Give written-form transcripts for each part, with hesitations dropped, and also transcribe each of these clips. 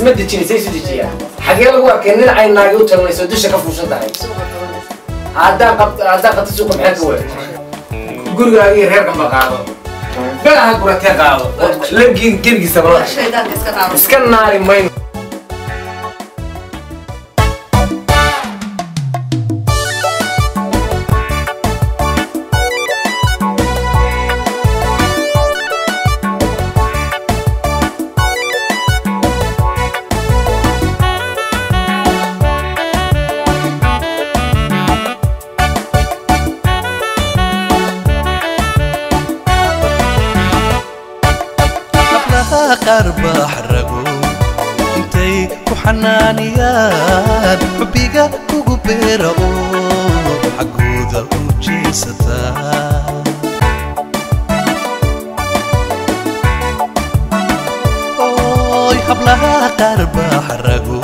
اسمه دجيني سيسو دجيا حقيقة هو كأننا عين ناقود ترى يسودش كفوشة ده هذا قط السوق بحكوه قول لي هيك بقاعه بلا هقول تقاعه لقي جرجي سبلا اسكن ناري مين قرب حرقو انتي كحنانيان حبيقا كوكوبيرو حقوذا وجيستا اوي حبلها قرب حرقو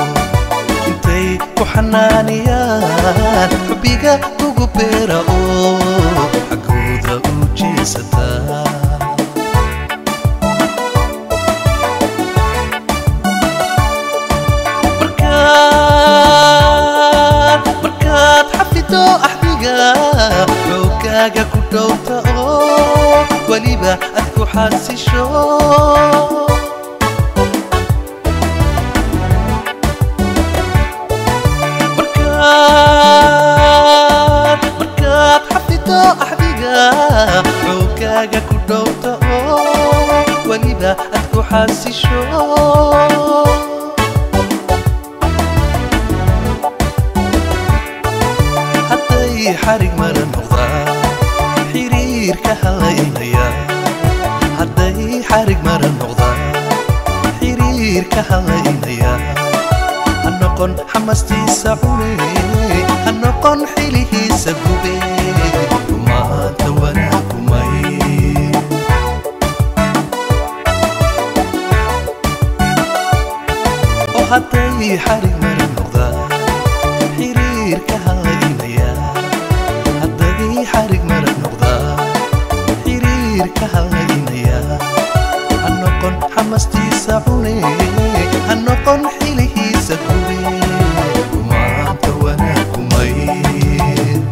انتي كحنانيان حبيقا كوكوبيرو حقوذا وجيستا حوكاga ku dhowta oo waliba ad ku xasisho markaad xafito axdiga xawkaaga ku dhowta oo waliba ad ku xasisho حرق مرة نقطة حرير كهلاينيا هدي حرق مرة نقطة حرير كهلاينيا هنقن حمستي سعوني هنقن حيله سبوبي وما توانا كمي وهدي حرق مرة نقطة حرير كهلاينيا حرق مرة نقطة حرير كهلاينيا هنقن حمستي سعوني هنقن حيله سكوبي وما توانا كمين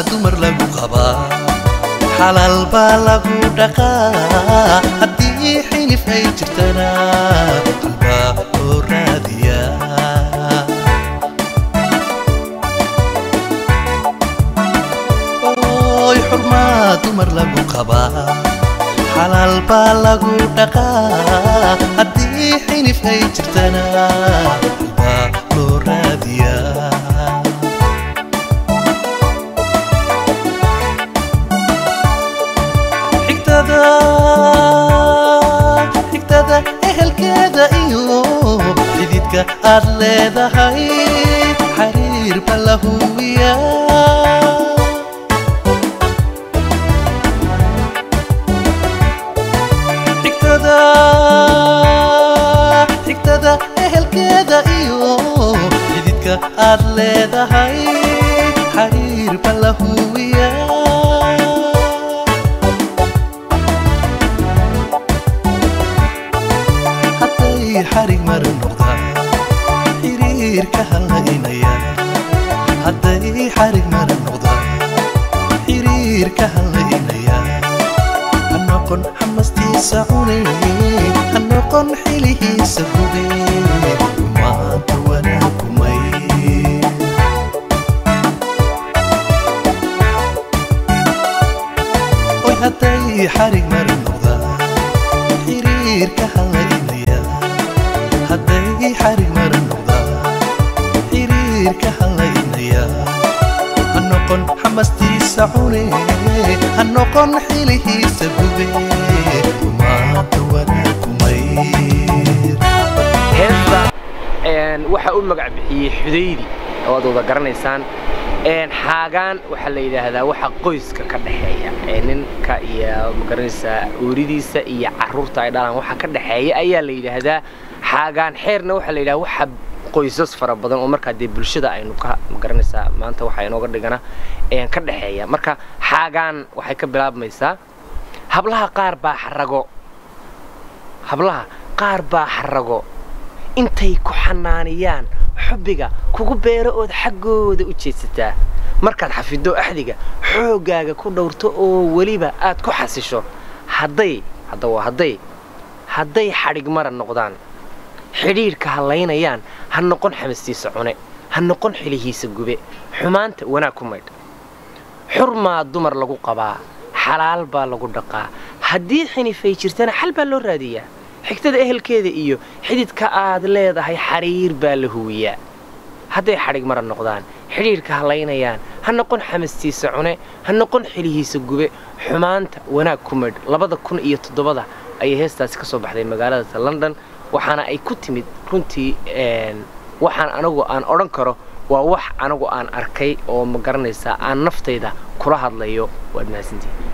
dumar lagu qabaa xalaal baa lagu dhaqaa haddii xilif ay jirtana qalbaa loo raadiyaa ooy xurmaa dumar lagu qabaa xalaal baa lagu dhaqaa haddii xilif ay jirtana qalbaa loo raadiyaa حكتدا اهل كذا ايو جديدك ارليدا هاي حرير بلاهويا حكتدا اهل كذا ايو جديدك ارليدا هاي حرير بلاهويا حرق مرة نقطة حرير كهلاينيا هدي حرق مرة نقطة حرير كهلاينيا هنقن حمستي سعوني هنقن حيله سبوبي وما توانا كمي وي هدي حرق مرة نقطة حرير كهلاينيا هدي حرق مرة النقطة حرير كحلينيا هنقن حمستي سعوني هنقن حيله سببي وما تولا كمير هذا waxa uu magac bixiyay xudaydi oo wada garanaysaan xaagan waxa la yiraahdaa waxa qoyska ka dhaxeeya ninka iyo magaranaysa uuridiisa iyo caruurta ay dhalaan waxa ka dhaxeeya ayaa la yiraahdaa xaagan xeerna waxa la yiraahdaa waxa qoysas fara badan oo marka dee bulshada aynu ka magaranaysa maanta waxa inooga dhigana ka dhaxeeya marka xaagan waxay ka bilaabmaysaa hablaha qaar baa xarago intay ku xanaaniyaan xubbiga kugu beero oo xaggooda u jeedsataa markaad xafido axdiga xoogaaga ku dhowrto oo waliba aad ku xasisho hadday xadhig mara noqdaan xidhiirka halaynayaan ha noqon xamastiisa cune ha noqon xilihiisa gube xumaanta wanaag ku maydh xurmaa dumar lagu qabaa xalaal baa lagu dhaqaa haddii xinifay jirtana xal baa loo raadiyaa xigtada ehelkeeda iyo xididka aad leedahay xariir baa la huwiyaa hadday xadhig mara noqdaan xidhiirka halaynayaan ha noqon xamastiisa cune ha noqon xilihiisa gube xumaanta wanaag ku maydh 2007 ayay heestaasi ka soo baxday magaalada London waxaana ay ku timid runtii waxaan anagu aan oran karo waa wax anagu aan arkay oo ma garanaysa aan naftayda kula hadlayo waad mahadsantihiin